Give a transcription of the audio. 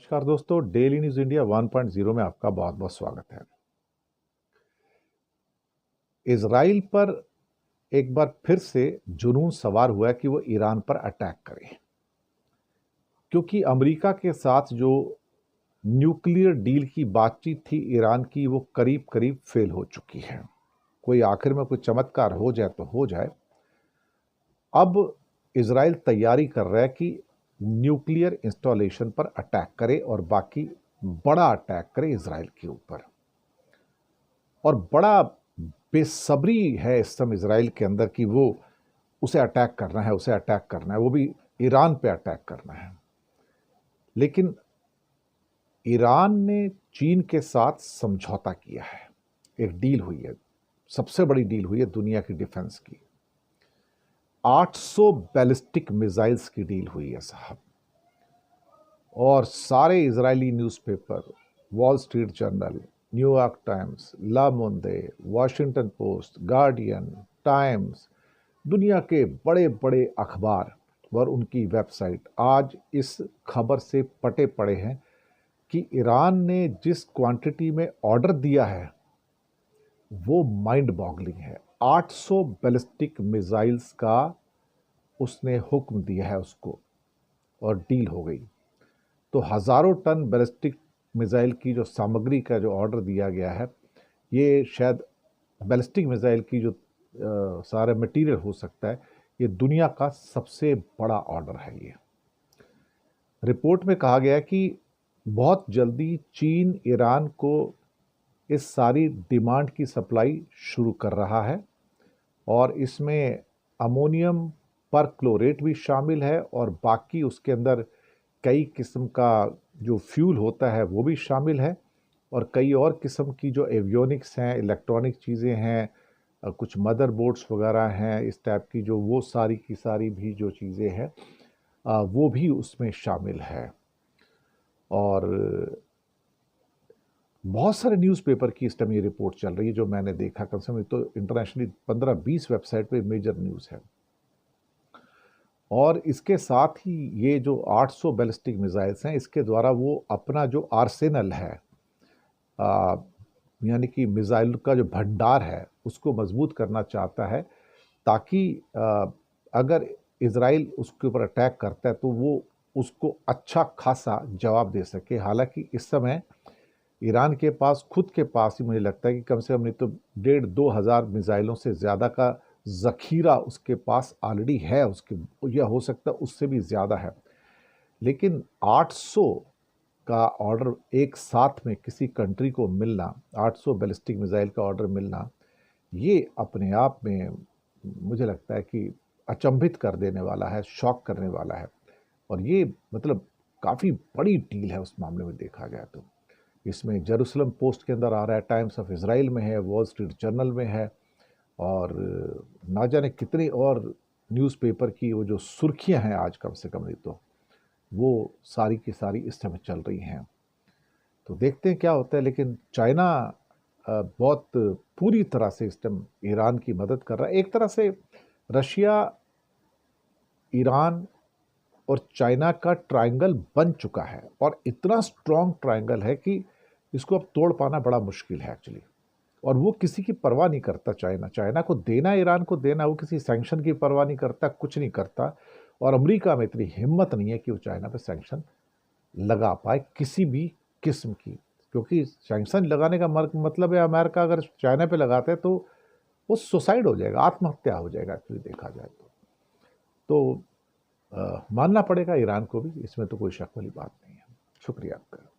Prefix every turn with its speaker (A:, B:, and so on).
A: नमस्कार दोस्तों, daily news India 1.0 में आपका बहुत बहुत स्वागत है। इजराइल पर एक बार फिर से जुनून सवार हुआ है कि वो ईरान पर अटैक करे, क्योंकि अमेरिका के साथ जो न्यूक्लियर डील की बातचीत थी ईरान की, वो करीब करीब फेल हो चुकी है। कोई आखिर में कोई चमत्कार हो जाए तो हो जाए। अब इजराइल तैयारी कर रहा है कि न्यूक्लियर इंस्टॉलेशन पर अटैक करे और बाकी बड़ा अटैक करे इजराइल के ऊपर। और बड़ा बेसब्री है इस समय इजराइल के अंदर कि वो उसे अटैक करना है, उसे अटैक करना है, वो भी ईरान पे अटैक करना है। लेकिन ईरान ने चीन के साथ समझौता किया है, एक डील हुई है, सबसे बड़ी डील हुई है दुनिया की डिफेंस की। 800 बैलिस्टिक मिसाइल्स की डील हुई है साहब। और सारे Israeli newspaper, Wall Street Journal, New York Times, Le Monde, Washington Post, Guardian, Times, दुनिया के बड़े बड़े अखबार और उनकी वेबसाइट आज इस खबर से पटे पड़े हैं कि ईरान ने जिस क्वांटिटी में ऑर्डर दिया है वो माइंड बॉगलिंग है। 800 बैलिस्टिक मिसाइल्स का उसने हुक्म दिया है उसको, और डील हो गई। तो हज़ारों टन बैलिस्टिक मिसाइल की जो सामग्री का जो ऑर्डर दिया गया है, ये शायद बैलिस्टिक मिसाइल की जो सारा मटेरियल हो सकता है, ये दुनिया का सबसे बड़ा ऑर्डर है। ये रिपोर्ट में कहा गया कि बहुत जल्दी चीन ईरान को इस सारी डिमांड की सप्लाई शुरू कर रहा है, और इसमें अमोनियम परक्लोरेट भी शामिल है और बाकी उसके अंदर कई किस्म का जो फ्यूल होता है वो भी शामिल है, और कई और किस्म की जो एवियोनिक्स हैं, इलेक्ट्रॉनिक चीज़ें हैं, कुछ मदरबोर्ड्स वगैरह हैं इस टाइप की, जो वो सारी की सारी भी जो चीज़ें हैं वो भी उसमें शामिल है। और बहुत सारे न्यूज़पेपर की इस टाइम ये रिपोर्ट चल रही है जो मैंने देखा, कम से कम तो इंटरनेशनली 15-20 वेबसाइट पे मेजर न्यूज़ है। और इसके साथ ही ये जो 800 बैलिस्टिक मिसाइल्स हैं, इसके द्वारा वो अपना जो आर्सेनल है, यानी कि मिसाइल का जो भंडार है, उसको मजबूत करना चाहता है, ताकि अगर इजराइल उसके ऊपर अटैक करता है तो वो उसको अच्छा खासा जवाब दे सके। हालांकि इस समय ईरान के पास, खुद के पास ही मुझे लगता है कि कम से कम नहीं तो 1,500-2 हज़ार मिसाइलों से ज़्यादा का ज़खीरा उसके पास ऑलरेडी है, उसके या हो सकता है उससे भी ज़्यादा है। लेकिन 800 का ऑर्डर एक साथ में किसी कंट्री को मिलना, 800 बैलिस्टिक मिसाइल का ऑर्डर मिलना, ये अपने आप में मुझे लगता है कि अचंभित कर देने वाला है, शॉक करने वाला है। और ये मतलब काफ़ी बड़ी डील है उस मामले में देखा गया तो। इसमें जेरूसलम पोस्ट के अंदर आ रहा है, टाइम्स ऑफ इज़राइल में है, वॉल स्ट्रीट जर्नल में है, और ना जाने कितनी और न्यूज़पेपर की वो जो सुर्खियां हैं आज, कम से कम नहीं तो वो सारी की सारी इस समय चल रही हैं। तो देखते हैं क्या होता है। लेकिन चाइना बहुत पूरी तरह से इस टाइम ईरान की मदद कर रहा है। एक तरह से रशिया, ईरान और चाइना का ट्रायंगल बन चुका है, और इतना स्ट्रॉन्ग ट्रायंगल है कि इसको अब तोड़ पाना बड़ा मुश्किल है एक्चुअली। और वो किसी की परवाह नहीं करता। चाइना चाइना को देना, ईरान को देना, वो किसी सैंक्शन की परवाह नहीं करता, कुछ नहीं करता। और अमेरिका में इतनी हिम्मत नहीं है कि वो चाइना पे सैंक्शन लगा पाए किसी भी किस्म की, क्योंकि सैंक्शन लगाने का मतलब है, अमेरिका अगर चाइना पे लगाते हैं तो वो सुसाइड हो जाएगा, आत्महत्या हो जाएगा एक्चुअली देखा जाए तो मानना पड़ेगा ईरान को भी, इसमें तो कोई शक वाली बात नहीं है। शुक्रिया आपका।